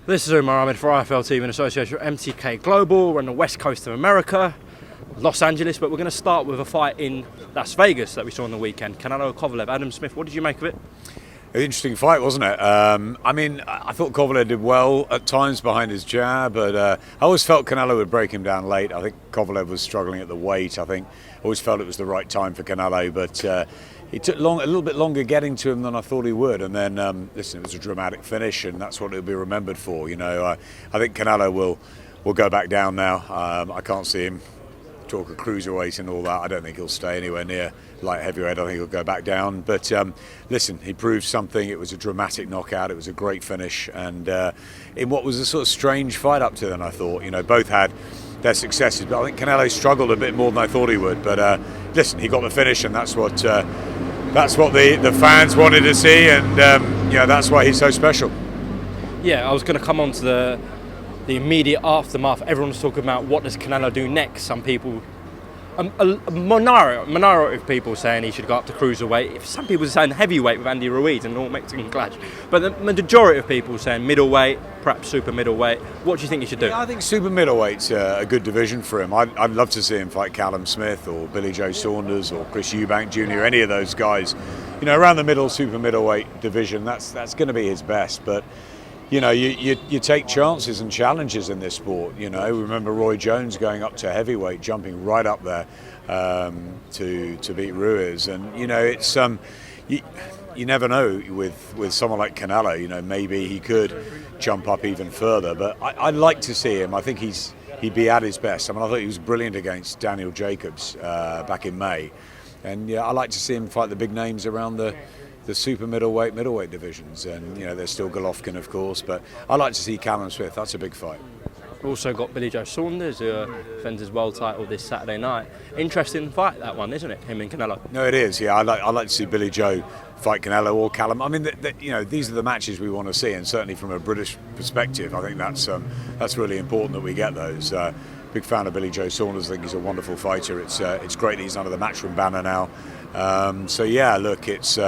This is AHMED for IFL TV in association with MTK Global. We're on the west coast of America, Los Angeles, but we're going to start with a fight in Las Vegas that we saw on the weekend. Canelo Kovalev. Adam Smith, what did you make of it? An interesting fight, wasn't it? I thought Kovalev did well at times behind his jab, but I always felt Canelo would break him down late. I think Kovalev was struggling at the weight. I always felt it was the right time for Canelo, but he took a little bit longer getting to him than I thought he would. And then, it was a dramatic finish, and that's what he'll be remembered for. You know, I think Canelo will go back down now. I can't see him talk of cruiserweight and all that. I don't think he'll stay anywhere near light heavyweight. I think he'll go back down. But he proved something. It was a dramatic knockout. It was a great finish, and in what was a sort of strange fight up to then, I thought. You know, both had their successes, but I think Canelo struggled a bit more than I thought he would. But he got the finish, and that's what the fans wanted to see, and that's why he's so special. Yeah, I was going to come on to the immediate aftermath. Everyone's talking about what does Canelo do next. Some people, a minority of people saying he should go up to cruiserweight. Some people are saying heavyweight with Andy Ruiz and all Mexican clash. But the majority of people saying middleweight, perhaps super middleweight. What do you think he should do? Yeah, I think super middleweight's a good division for him. I'd love to see him fight Callum Smith or Billy Joe Saunders or Chris Eubank Jr., any of those guys. You know, around the middle super middleweight division, that's going to be his best. But you know, you take chances and challenges in this sport. You know, remember Roy Jones going up to heavyweight, jumping right up there to beat Ruiz, and you know, it's you never know with someone like Canelo. You know, maybe he could jump up even further. But I'd like to see him. I think he'd be at his best. I mean, I thought he was brilliant against Daniel Jacobs back in May, and yeah, I like to see him fight the big names around the super middleweight divisions, and you know, there's still Golovkin, of course, but I like to see Callum Smith. That's a big fight. We've also got Billy Joe Saunders, who defends his world title this Saturday night. Interesting fight, that one, isn't it? Him and Canelo. No, it is. Yeah, I like to see Billy Joe fight Canelo or Callum. I mean, you know, these are the matches we want to see, and certainly from a British perspective, I think that's really important that we get those. Big fan of Billy Joe Saunders. I think he's a wonderful fighter. It's great that he's under the Matchroom banner now. It's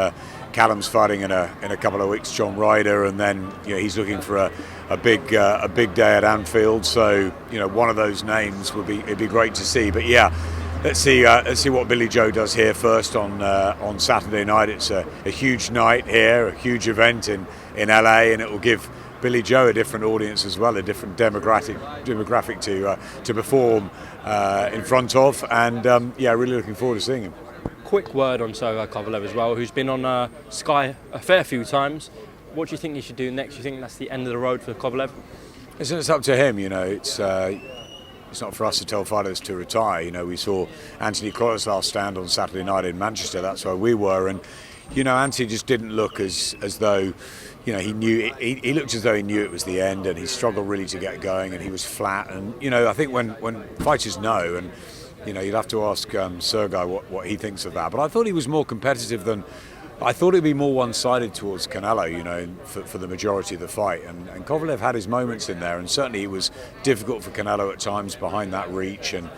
Callum's fighting in a couple of weeks, John Ryder, and then he's looking for a big day at Anfield. So one of those names it'd be great to see. But yeah, let's see what Billy Joe does here first on Saturday night. It's a huge night here, a huge event in LA, and it will give Billy Joe a different audience as well, a different demographic to perform in front of, and really looking forward to seeing him. Quick word on Sergey Kovalev as well, who's been on Sky a fair few times. What do you think he should do next? Do you think that's the end of the road for Kovalev? It's up to him. It's not for us to tell fighters to retire. We saw Anthony Crott's last stand on Saturday night in Manchester. That's where we were, and Anthony just didn't look as though he knew. He looked as though he knew it was the end, and he struggled really to get going, and he was flat. And I think when fighters know, and you'd have to ask Sergey what he thinks of that. But I thought he was more competitive than. I thought it'd be more one-sided towards Canelo, for the majority of the fight. And Kovalev had his moments in there, and certainly it was difficult for Canelo at times behind that reach. And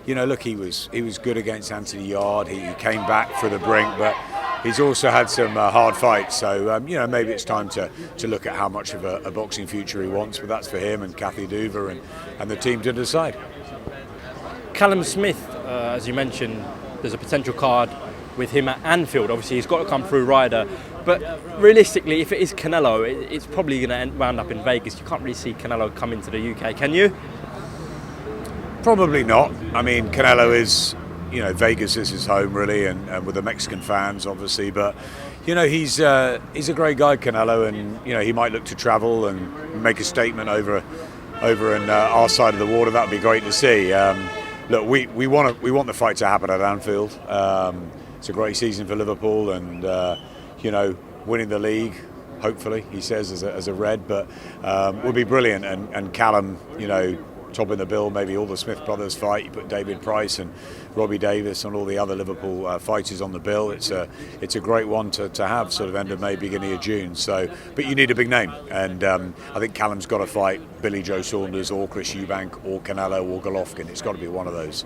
look, he was good against Anthony Yard. He came back for the brink, but he's also had some hard fights. So maybe it's time to look at how much of a boxing future he wants. But that's for him and Kathy Duva and the team to decide. Callum Smith, as you mentioned, there's a potential card with him at Anfield. Obviously, he's got to come through Ryder. But realistically, if it is Canelo, it's probably going to round up in Vegas. You can't really see Canelo come into the UK, can you? Probably not. I mean, Canelo is, Vegas is his home, really, and with the Mexican fans, obviously. But, he's a great guy, Canelo, and, he might look to travel and make a statement over in our side of the water. That would be great to see. Look, we want the fight to happen at Anfield. It's a great season for Liverpool, and winning the league, hopefully, he says as a Red, but would be brilliant. And Callum, topping the bill, maybe all the Smith brothers fight. You put David Price and Robbie Davis and all the other Liverpool fighters on the bill. It's a great one to have sort of end of May, beginning of June. So, but you need a big name, and I think Callum's got to fight Billy Joe Saunders or Chris Eubank or Canelo or Golovkin. It's got to be one of those.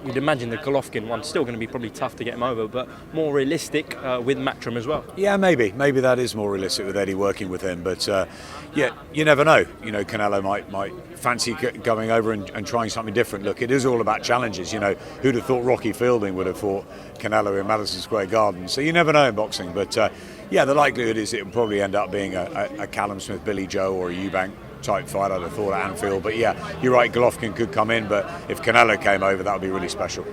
You'd imagine the Golovkin one's still going to be probably tough to get him over, but more realistic with Matchroom as well. Yeah, maybe that is more realistic with Eddie working with him, but yeah, you never know. You know, Canelo might fancy going over and trying something different. Look, it is all about challenges. You know, who'd have thought Rocky Fielding would have fought Canelo in Madison Square Garden? So you never know in boxing, but yeah, the likelihood is it will probably end up being a Callum Smith, Billy Joe or a Eubank type fight, I'd have thought, at Anfield. But yeah, you're right, Golovkin could come in, but if Canelo came over, that would be really special.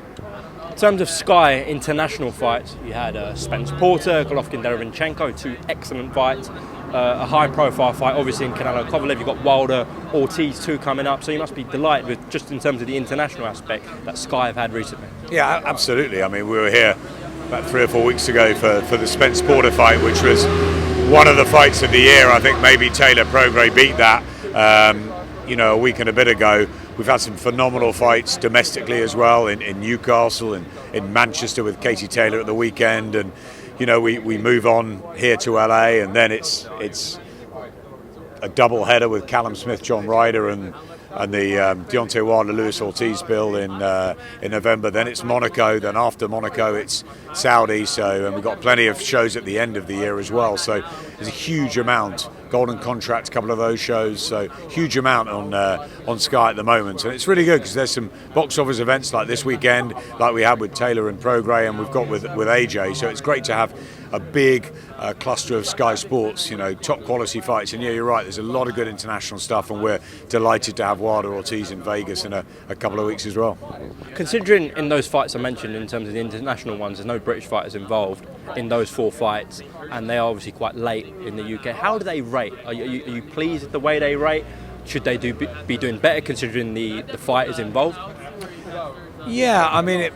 In terms of Sky international fights, you had Spence Porter, Golovkin Derevyanchenko, 2 excellent fights. A high-profile fight, obviously, in Canelo Kovalev. You've got Wilder, Ortiz, 2 coming up. So you must be delighted with, just in terms of the international aspect, that Sky have had recently. Yeah, absolutely. I mean, we were here about 3 or 4 weeks ago for the Spence Porter fight, which was one of the fights of the year. I think maybe Taylor Prograis beat that, a week and a bit ago. We've had some phenomenal fights domestically as well, in Newcastle and in Manchester with Katie Taylor at the weekend, and we move on here to LA, and then it's a double header with Callum Smith, John Ryder, and the Deontay Wilder, Luis Ortiz bill in November. Then it's Monaco. Then after Monaco, it's Saudi. And we've got plenty of shows at the end of the year as well. So there's a huge amount. Golden Contract, a couple of those shows. So huge amount on Sky at the moment, and it's really good because there's some box office events like this weekend, like we had with Taylor and Prograis, and we've got with AJ. So it's great to have a big cluster of Sky Sports, top quality fights. And yeah, you're right, there's a lot of good international stuff, and we're delighted to have Wilder Ortiz in Vegas in a couple of weeks as well. Considering in those fights I mentioned, in terms of the international ones, there's no British fighters involved in those 4 fights, and they are obviously quite late in the UK. How do they rate? Are you pleased with the way they rate? Should they be doing better considering the fighters involved? Yeah, I mean, it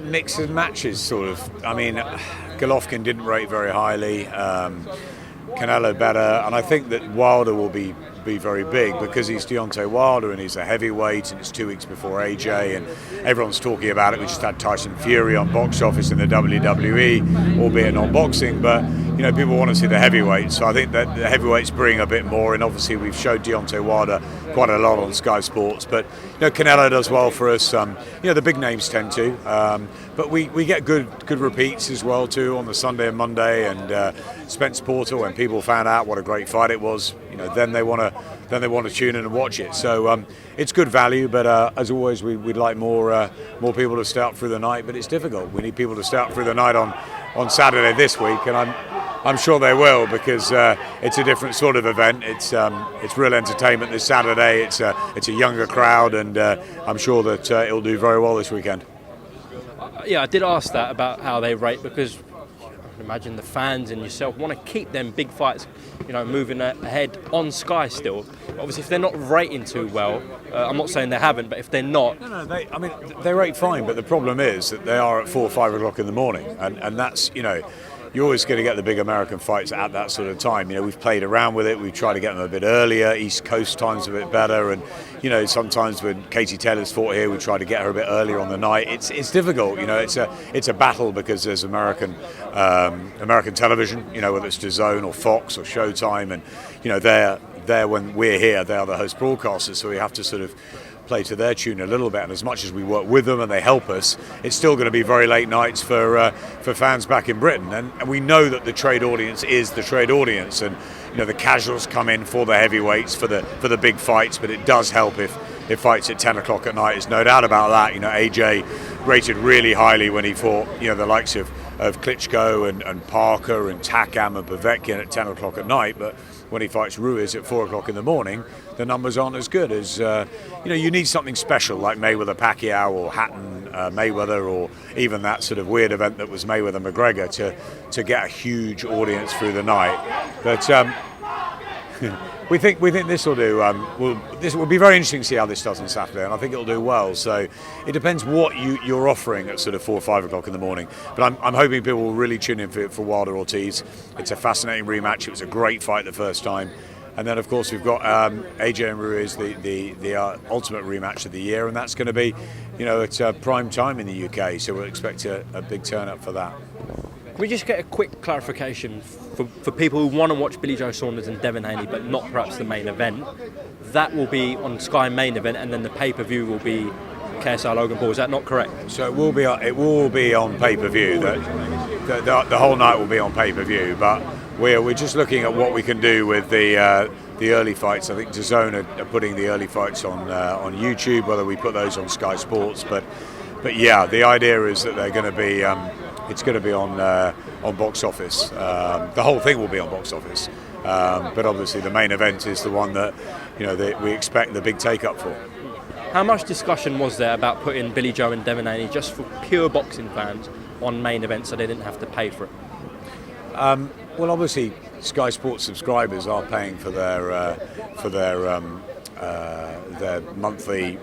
mixes and matches, sort of. I mean, Golovkin didn't rate very highly, Canelo better, and I think that Wilder will be very big because he's Deontay Wilder and he's a heavyweight, and it's 2 weeks before AJ, and everyone's talking about it. We just had Tyson Fury on box office in the WWE, albeit not boxing, but people want to see the heavyweights, so I think that the heavyweights bring a bit more, and obviously we've showed Deontay Wilder quite a lot on Sky Sports, but Canelo does well for us. The big names tend to, but we get good repeats as well too on the Sunday and Monday, and Spence Porter, when people found out what a great fight it was, then they want to tune in and watch it. So it's good value, but as always, we'd like more people to stay up through the night, but it's difficult. We need people to stay up through the night on Saturday this week, and I'm sure they will, because it's a different sort of event. It's real entertainment this Saturday. It's a younger crowd, and I'm sure that it'll do very well this weekend. Yeah, I did ask that about how they rate, because I can imagine the fans and yourself want to keep them big fights, moving ahead on Sky still. Obviously, if they're not rating too well, I'm not saying they haven't, but if they're not... No, they rate fine, but the problem is that they are at 4 or 5 o'clock in the morning, and that's, you're always going to get the big American fights at that sort of time. We've played around with it. We've tried to get them a bit earlier. East Coast time's a bit better, and sometimes when Katie Taylor's fought here, we try to get her a bit earlier on the night. It's difficult. It's a battle because there's American television. Whether it's DAZN or Fox or Showtime, and they're when we're here, they are the host broadcasters, so we have to sort of play to their tune a little bit, and as much as we work with them and they help us, it's still going to be very late nights for fans back in Britain, and we know that the trade audience is the trade audience, and the casuals come in for the heavyweights, for the big fights, but it does help if fights at 10 o'clock at night. There's no doubt about that. AJ rated really highly when he fought the likes of Klitschko and Parker and Takam and Povetkin at 10 o'clock at night, but when he fights Ruiz at 4 o'clock in the morning, the numbers aren't as good as, you need something special like Mayweather-Pacquiao or Hatton-Mayweather, or even that sort of weird event that was Mayweather-McGregor to get a huge audience through the night. But we think this will do. This will be very interesting to see how this does on Saturday, and I think it'll do well. So it depends what you're offering at sort of 4 or 5 o'clock in the morning. But I'm hoping people will really tune in for Wilder Ortiz. It's a fascinating rematch. It was a great fight the first time. And then, of course, we've got AJ and Ruiz, the ultimate rematch of the year, and that's going to be, at prime time in the UK. So we'll expect a big turn up for that. Can we just get a quick clarification for people who want to watch Billy Joe Saunders and Devin Haney, but not perhaps the main event? That will be on Sky main event, and then the pay-per-view will be KSI Logan Paul. Is that not correct? So it will be on pay-per-view. The whole night will be on pay-per-view, but we're just looking at what we can do with the early fights. I think DAZN are putting the early fights on YouTube, whether we put those on Sky Sports. But yeah, the idea is that they're going to be it's going to be on Box Office. The whole thing will be on Box Office, but obviously the main event is the one that we expect the big take up for. How much discussion was there about putting Billy Joe and Devin Haney just for pure boxing fans on main event so they didn't have to pay for it? Well, obviously, Sky Sports subscribers are paying for their monthly,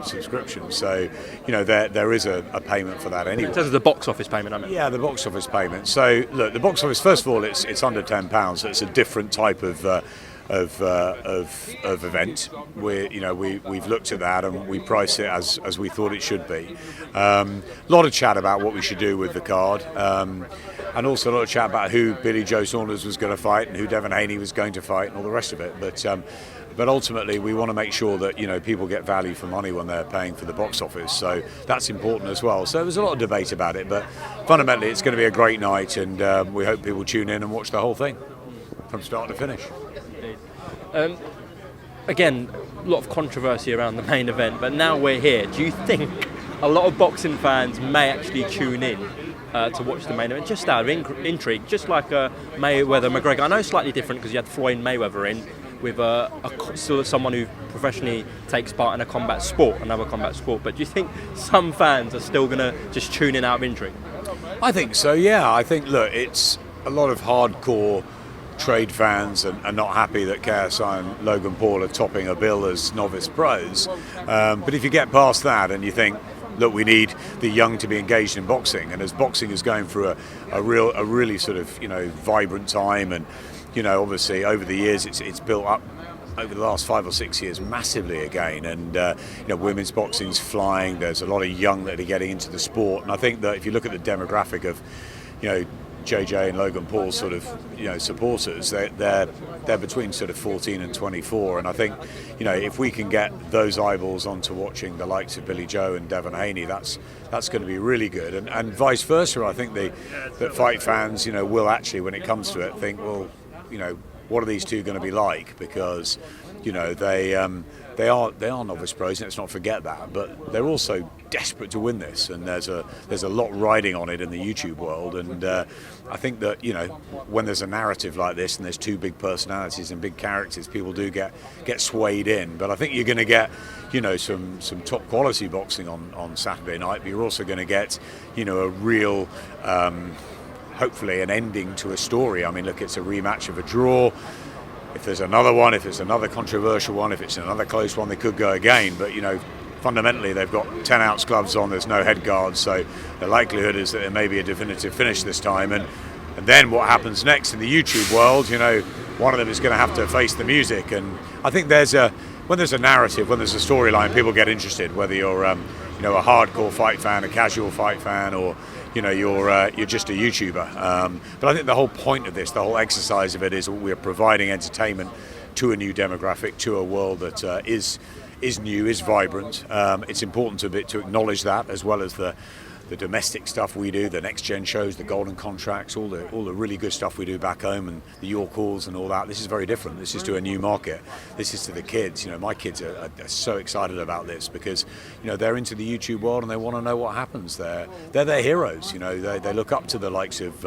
subscription. So, there is a payment for that anyway. In terms of the box office payment, I mean. Yeah, the box office payment. So, look, the box office. First of all, it's under £10. So it's a different type of event. We've looked at that and we price it as we thought it should be. A lot of chat about what we should do with the card, and also a lot of chat about who Billy Joe Saunders was going to fight and who Devin Haney was going to fight and all the rest of it. But ultimately, we want to make sure that people get value for money when they're paying for the box office. So that's important as well. So there's a lot of debate about it, but fundamentally, it's going to be a great night, and we hope people tune in and watch the whole thing from start to finish. Again, a lot of controversy around the main event, but now we're here. Do you think a lot of boxing fans may actually tune in to watch the main event, just out of intrigue, just like Mayweather-McGregor? I know it's slightly different because you had Floyd Mayweather in with someone who professionally takes part in another combat sport. But do you think some fans are still going to just tune in out of intrigue? I think so, yeah. I think, look, it's a lot of hardcore trade fans are not happy that KSI and Logan Paul are topping a bill as novice pros. But if you get past that and you think, look, we need the young to be engaged in boxing, and as boxing is going through a really sort of vibrant time, and obviously over the years it's built up over the last 5 or 6 years massively again, and women's boxing's flying. There's a lot of young that are getting into the sport, and I think that if you look at the demographic of JJ and Logan Paul's sort of supporters, they're between sort of 14 and 24, and I think if we can get those eyeballs onto watching the likes of Billy Joe and Devin Haney, that's going to be really good, and vice versa. I think that fight fans will actually, when it comes to it, think, well, what are these two going to be like? Because they are novice pros, and let's not forget that, but they're also desperate to win this, and there's a lot riding on it in the YouTube world, and I think that when there's a narrative like this and there's two big personalities and big characters, people do get swayed in. But I think you're going to get some top quality boxing on Saturday night, but you're also going to get a real hopefully an ending to a story. I mean, look, it's a rematch of a draw. If there's another one, if it's another controversial one, if it's another close one, they could go again. But, fundamentally, they've got 10-ounce gloves on, there's no head guards, so the likelihood is that there may be a definitive finish this time. And then what happens next in the YouTube world, one of them is going to have to face the music. And I think when there's a narrative, when there's a storyline, people get interested, whether you're a hardcore fight fan, a casual fight fan, or you're just a YouTuber. But I think the whole point of this, the whole exercise of it, is we're providing entertainment to a new demographic, to a world that is new, is vibrant. It's important to acknowledge that, as well as the domestic stuff we do, the next gen shows, the golden contracts, all the really good stuff we do back home, and the Your Calls and all that. This is very different. This is to a new market. This is to the kids. My kids are so excited about this because they're into the YouTube world and they want to know what happens. They're their heroes. They look up to the likes of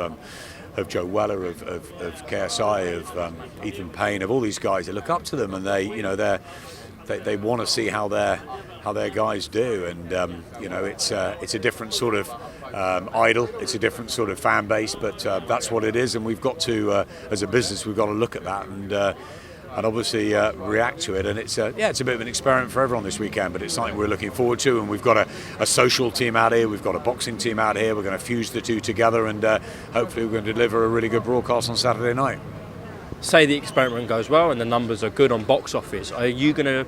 Joe Weller, of KSI, of Ethan Payne, of all these guys. They look up to them, and they want to see how their guys do, and it's a different sort of idol. It's a different sort of fan base, but that's what it is, and we've got to, as a business, we've got to look at that and obviously react to it. And it's a bit of an experiment for everyone this weekend, but it's something we're looking forward to. And we've got a social team out here, we've got a boxing team out here. We're going to fuse the two together, and hopefully we're going to deliver a really good broadcast on Saturday night. say the experiment goes well and the numbers are good on box office, are you going to,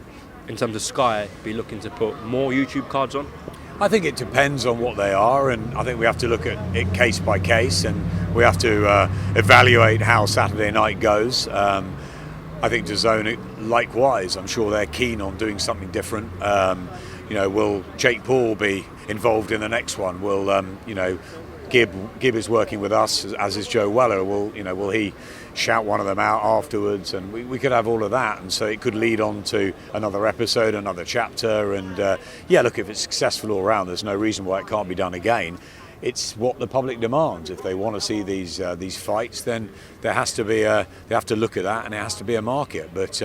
in terms of Sky, be looking to put more YouTube cards on? I think it depends on what they are, and I think we have to look at it case by case, and we have to evaluate how Saturday night goes. I think DAZN, likewise, I'm sure they're keen on doing something different. Will Jake Paul be involved in the next one? Will Gibb is working with us, as is Joe Weller. Will he shout one of them out afterwards? And we could have all of that, and so it could lead on to another episode, another chapter. And look, if it's successful all around, there's no reason why it can't be done again. It's what the public demands. If they want to see these fights, then they have to look at that, and it has to be a market. But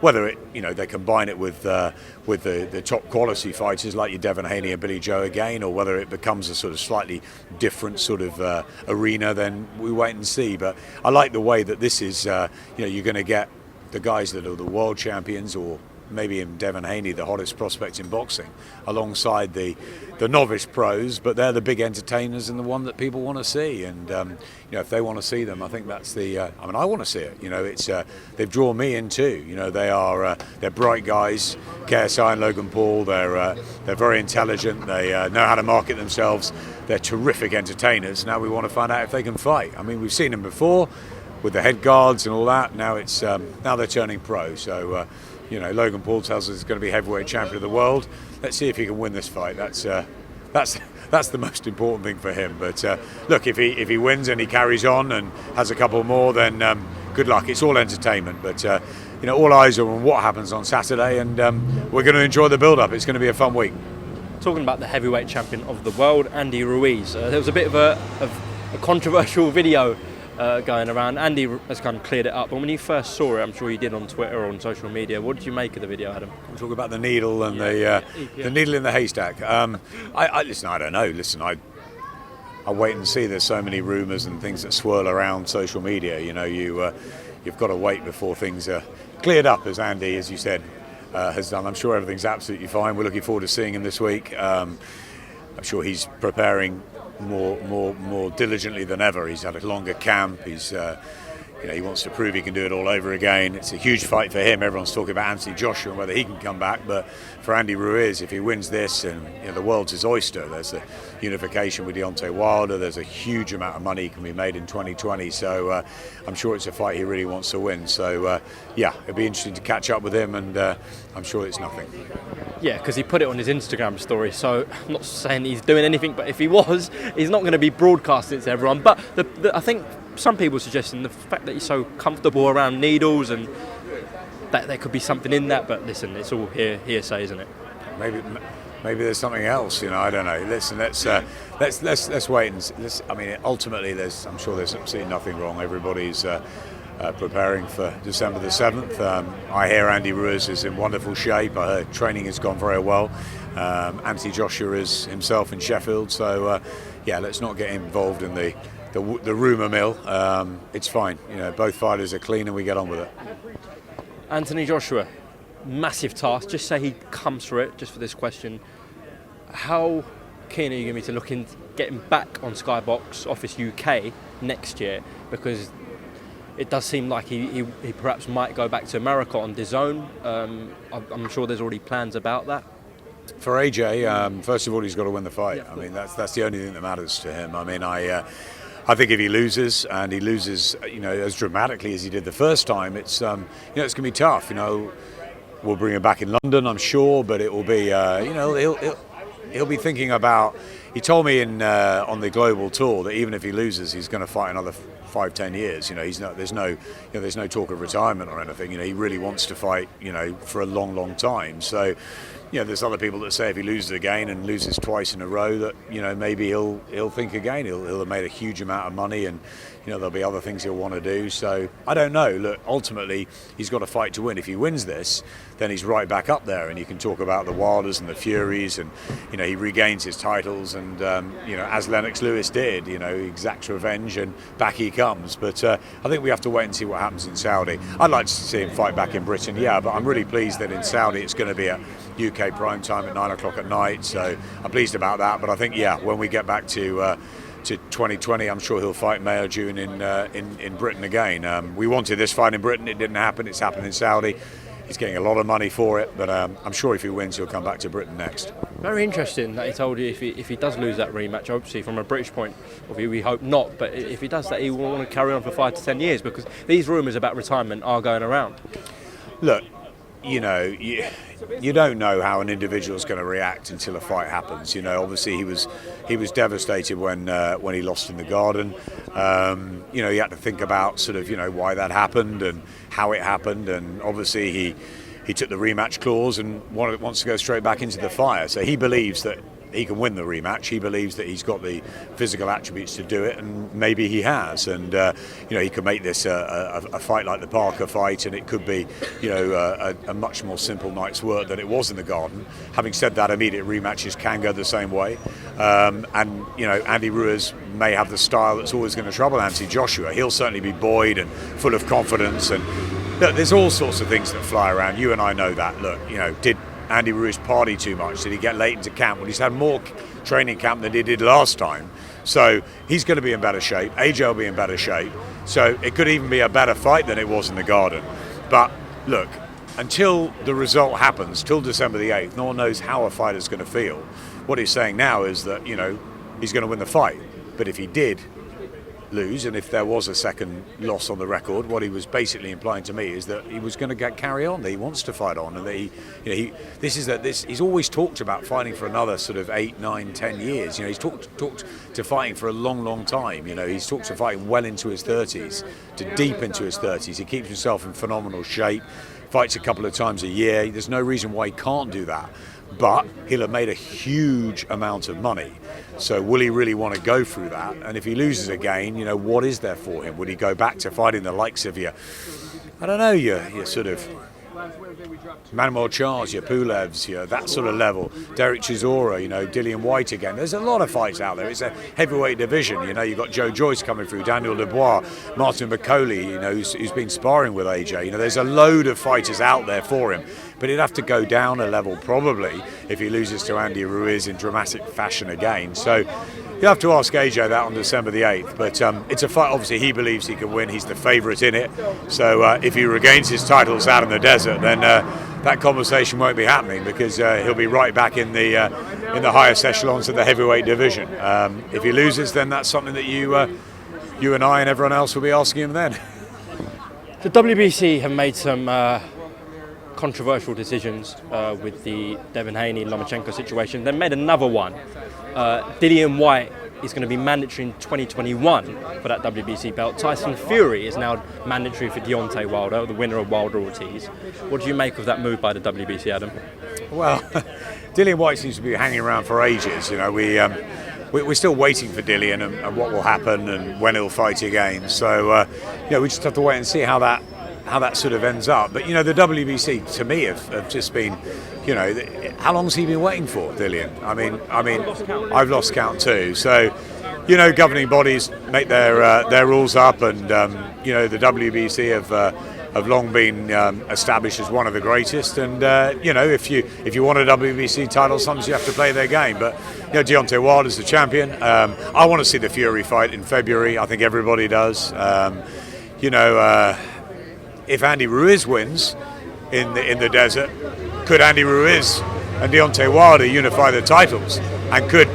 whether they combine it with the top quality fighters like your Devin Haney and Billy Joe again, or whether it becomes a sort of slightly different sort of arena, then we wait and see. But I like the way that this is. You're going to get the guys that are the world champions, or maybe in Devin Haney, the hottest prospect in boxing, alongside the novice pros, but they're the big entertainers and the one that people want to see. And if they want to see them, I think that's I want to see it. They've drawn me in too. They're bright guys, KSI and Logan Paul. They're very intelligent. They know how to market themselves. They're terrific entertainers. Now we want to find out if they can fight. I mean, we've seen them before with the head guards and all that. Now now they're turning pro. So. Logan Paul tells us he's going to be heavyweight champion of the world. Let's see if he can win this fight. That's the most important thing for him. But look, if he wins and he carries on and has a couple more, then good luck. It's all entertainment. But all eyes are on what happens on Saturday, and we're going to enjoy the build-up. It's going to be a fun week. Talking about the heavyweight champion of the world, Andy Ruiz. There was a bit of a controversial video going around. Andy has kind of cleared it up, but when you first saw it, I'm sure you did on Twitter or on social media, what did you make of the video, Adam? We'll talk about the needle and the needle in the haystack. Listen, I don't know. Listen, I wait and see. There's so many rumours and things that swirl around social media. You've got to wait before things are cleared up, as Andy, as you said, has done. I'm sure everything's absolutely fine. We're looking forward to seeing him this week. I'm sure he's preparing more diligently than ever. He's had a longer camp. He wants to prove he can do it all over again. It's a huge fight for him. Everyone's talking about Anthony Joshua and whether he can come back, but for Andy Ruiz, if he wins this, and the world's his oyster. There's a unification with Deontay Wilder. There's a huge amount of money can be made in 2020. So I'm sure it's a fight he really wants to win. So it'll be interesting to catch up with him, and I'm sure it's nothing. Yeah, because he put it on his Instagram story, so I'm not saying he's doing anything, but if he was, he's not going to be broadcasting it to everyone. But I think some people are suggesting the fact that he's so comfortable around needles, and that there could be something in that, but listen, it's all hearsay, isn't it? Maybe there's something else, I don't know. Listen, let's wait and ultimately I'm sure there's absolutely nothing wrong. Everybody's preparing for December the 7th. I hear Andy Ruiz is in wonderful shape. I heard training has gone very well. Anthony Joshua is himself in Sheffield. So, let's not get involved in the rumour mill. It's fine. Both fighters are clean and we get on with it. Anthony Joshua, massive task. Just say he comes through it, just for this question. How keen are you going to be to look into getting back on Sky Box Office UK next year? Because it does seem like he perhaps might go back to America on DAZN. I'm sure there's already plans about that. For AJ, first of all, he's got to win the fight. Yeah, I mean, that's the only thing that matters to him. I mean, I think if he loses, and he loses, as dramatically as he did the first time, it's it's going to be tough. We'll bring him back in London, I'm sure, but it will be, he'll be thinking about. He told me on the global tour that even if he loses, he's going to fight another 5-10 years. There's no talk of retirement or anything. He really wants to fight, for a long time. So, there's other people that say if he loses again and loses twice in a row, that maybe he'll think again. He'll have made a huge amount of money, and there'll be other things he'll want to do. So I don't know. Look, ultimately he's got a fight to win. If he wins this, then he's right back up there, and you can talk about the Wilders and the Furies, and he regains his titles, and as Lennox Lewis did, he exacts revenge, and back he comes. But I think we have to wait and see what happens in Saudi. I'd like to see him fight back in Britain, but I'm really pleased that in Saudi it's going to be at UK prime time at 9 o'clock at night. So I'm pleased about that. But I think when we get back to to 2020. I'm sure he'll fight May or June in Britain again. We wanted this fight in Britain. It didn't happen. It's happened in Saudi. He's getting a lot of money for it, but I'm sure if he wins, he'll come back to Britain next. Very interesting that he told you if he does lose that rematch, obviously from a British point of view, we hope not, but if he does that, he will want to carry on for 5 to 10 years because these rumours about retirement are going around. Look, you know, you don't know how an individual's going to react until a fight happens. You know, obviously he was devastated when he lost in the Garden. You know, he had to think about sort of, you know, why that happened and how it happened, and obviously he took the rematch clause and wants to go straight back into the fire. So he believes that he can win the rematch. He believes that he's got the physical attributes to do it, and maybe he has. And you know, he could make this a fight like the Parker fight, and it could be, you know, a much more simple night's work than it was in the Garden. Having said that, immediate rematches can go the same way. And you know, Andy Ruiz may have the style that's always going to trouble Anthony Joshua. He'll certainly be buoyed and full of confidence. And look, there's all sorts of things that fly around. You and I know that. Look, you know, did Andy Ruiz party too much? Did he get late into camp? Well, he's had more training camp than he did last time. So he's going to be in better shape. AJ will be in better shape. So it could even be a better fight than it was in the Garden. But look, until the result happens, till December the 8th, no one knows how a fighter's going to feel. What he's saying now is that, you know, he's going to win the fight. But if he did lose, and if there was a second loss on the record, what he was basically implying to me is that he was going to carry on, that he wants to fight on, and that he's always talked about fighting for another sort of 8, 9, 10 years. You know, he's talked to fighting for a long time. You know, he's talked to fighting well into his 30s, to deep into his 30s. He keeps himself in phenomenal shape, fights a couple of times a year. There's no reason why he can't do that. But he'll have made a huge amount of money. So will he really want to go through that? And if he loses again, you know, what is there for him? Would he go back to fighting the likes of your sort of Manuel Charles, your Pulevs, that sort of level, Derek Chisora, you know, Dillian Whyte again. There's a lot of fights out there. It's a heavyweight division. You know, you've got Joe Joyce coming through, Daniel Dubois, Martin McCauley, you know, who's been sparring with AJ. You know, there's a load of fighters out there for him. But he'd have to go down a level probably if he loses to Andy Ruiz in dramatic fashion again. So you'll have to ask AJ that on December the 8th. But it's a fight, obviously, he believes he can win. He's the favourite in it. So if he regains his titles out in the desert, then that conversation won't be happening, because he'll be right back in the highest echelons of the heavyweight division. If he loses, then that's something that you and I and everyone else will be asking him then. The WBC have made some controversial decisions with the Devin Haney-Lomachenko situation. They made another one. Dillian Whyte is going to be mandatory in 2021 for that WBC belt. Tyson Fury is now mandatory for Deontay Wilder, the winner of Wilder-Ortiz. What do you make of that move by the WBC, Adam? Well, Dillian Whyte seems to be hanging around for ages. You know, we're still waiting for Dillian and what will happen and when he'll fight again. So, you know, we just have to wait and see how that sort of ends up. But, you know, the WBC, to me, have just been, you know, how long's he been waiting for, Dillian? I mean, I've lost count too. So, you know, governing bodies make their rules up, and, you know, the WBC have long been established as one of the greatest. And, you know, if you want a WBC title, sometimes you have to play their game. But, you know, Deontay Wilder's the champion. I want to see the Fury fight in February. I think everybody does. You know, if Andy Ruiz wins in the desert, could Andy Ruiz and Deontay Wilder unify the titles? And could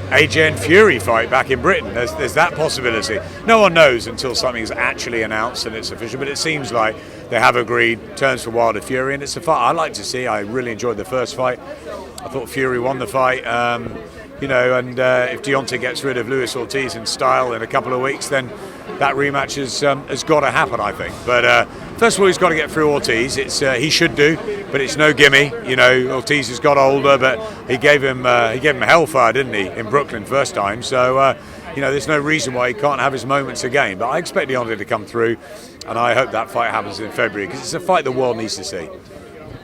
AJ and Fury fight back in Britain? There's that possibility. No one knows until something's actually announced and it's official, but it seems like they have agreed terms for Wilder Fury, and it's a fight I like to see. I really enjoyed the first fight. I thought Fury won the fight. You know, and if Deontay gets rid of Luis Ortiz in style in a couple of weeks, then that rematch has got to happen, I think. But first of all, he's got to get through Ortiz. He should do, but it's no gimme. You know, Ortiz has got older, but he gave him hellfire, didn't he, in Brooklyn first time? So you know, there's no reason why he can't have his moments again. But I expect Deontay to come through, and I hope that fight happens in February, because it's a fight the world needs to see.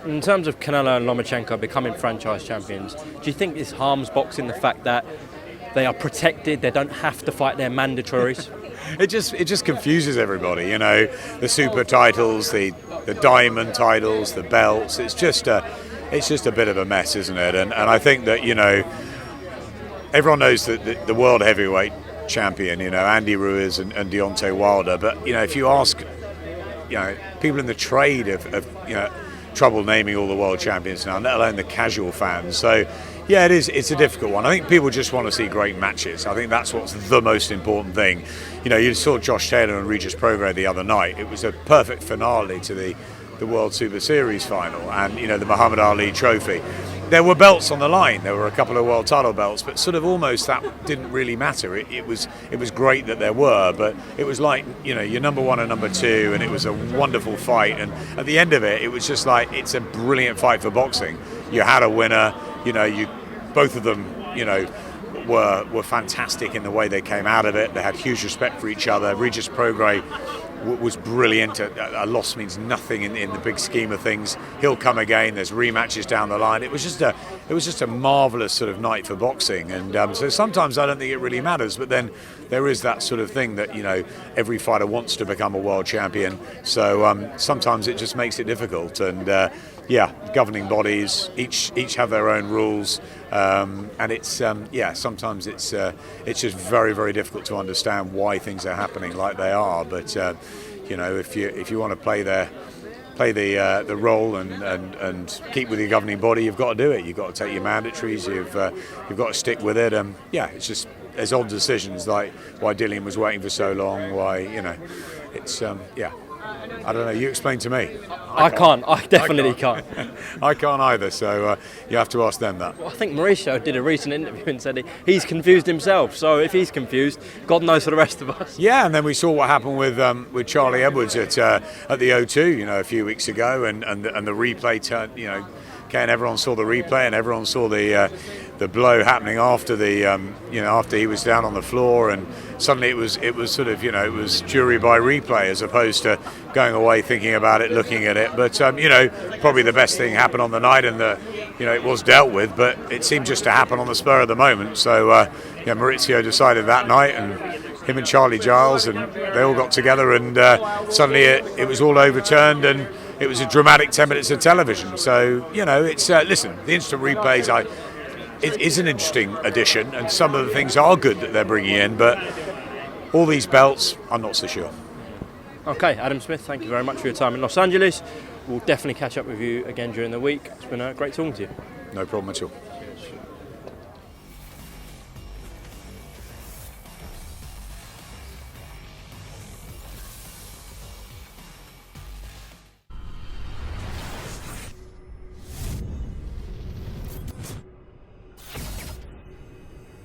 In terms of Canelo and Lomachenko becoming franchise champions, do you think this harms boxing, the fact that they are protected, they don't have to fight their mandatories? It just confuses everybody, you know, the super titles, the diamond titles, the belts. It's just a bit of a mess, isn't it? And I think that, you know, everyone knows that the world heavyweight champion, Andy Ruiz and Deontay Wilder. But if you ask, people in the trade have trouble naming all the world champions now, let alone the casual fans. So yeah, it's a difficult one. I think people just want to see great matches. I think that's what's the most important thing. You saw Josh Taylor and Regis Prograis the other night. It was a perfect finale to the World Super Series final and the Muhammad Ali trophy. There were belts on the line. There were a couple of world title belts, but sort of almost that didn't really matter. It was great that there were, but it was like your number one and number two, and it was a wonderful fight. And at the end of it, it was just like it's a brilliant fight for boxing. You had a winner. Both of them, were fantastic in the way they came out of it. They had huge respect for each other. Regis Prograis was brilliant. A loss means nothing in the big scheme of things. He'll come again. There's rematches down the line. It was just a marvelous sort of night for boxing. And so sometimes I don't think it really matters, but then there is that sort of thing that every fighter wants to become a world champion. So sometimes it just makes it difficult. And governing bodies each have their own rules, and it's sometimes it's just very, very difficult to understand why things are happening like they are. But if you want to play the role and keep with your governing body, you've got to do it. You've got to take your mandatories. You've got to stick with it. It's just there's odd decisions like why Dillian was waiting for so long. Why it's I don't know. You explain to me. I can't. I definitely can't. I can't either. So you have to ask them that. Well, I think Mauricio did a recent interview and said he's confused himself. So if he's confused, God knows for the rest of us. Yeah, and then we saw what happened with Charlie Edwards at the O2, a few weeks ago, and the replay turned, and everyone saw the replay, and everyone saw the blow happening after after he was down on the floor, and suddenly it was sort of it was jury by replay as opposed to going away thinking about it, looking at it. But probably the best thing happened on the night, and it was dealt with, but it seemed just to happen on the spur of the moment. So Mauricio decided that night, and him and Charlie Giles, and they all got together, and suddenly it was all overturned, and it was a dramatic 10 minutes of television. So it's listen, the instant replays it is an interesting addition, and some of the things are good that they're bringing in, but all these belts, I'm not so sure. Okay, Adam Smith, thank you very much for your time in Los Angeles. We'll definitely catch up with you again during the week. It's been great talking to you. No problem at all.